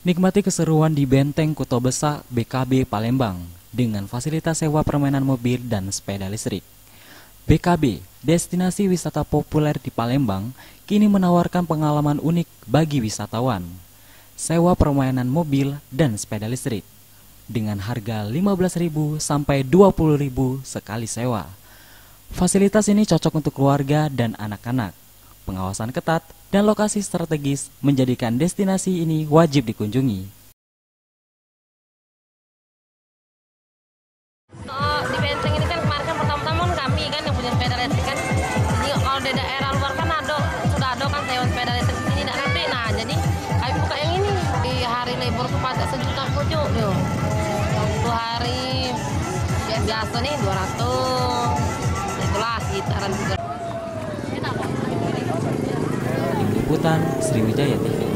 Nikmati keseruan di Benteng Kuto Besak BKB Palembang dengan fasilitas sewa permainan mobil dan sepeda listrik. BKB, destinasi wisata populer di Palembang, kini menawarkan pengalaman unik bagi wisatawan. Sewa permainan mobil dan sepeda listrik dengan harga 15.000 sampai 20.000 sekali sewa. Fasilitas ini cocok untuk keluarga dan anak-anak. Pengawasan ketat dan lokasi strategis menjadikan destinasi ini wajib dikunjungi. Oh, di Benteng ini kan kemarin kan pertama-tama kan kami kan yang punya sepeda listrik kan. Jadi kalau di daerah luar kan sudah ada kan sewa sepeda listrik di sini nanti. Nah, jadi kami buka yang ini di hari libur tuh pakai sejuta pucuk tuh. 1 hari biasa nih 200. Itulah sekitaran juga. Tim Liputan Sriwijaya TV.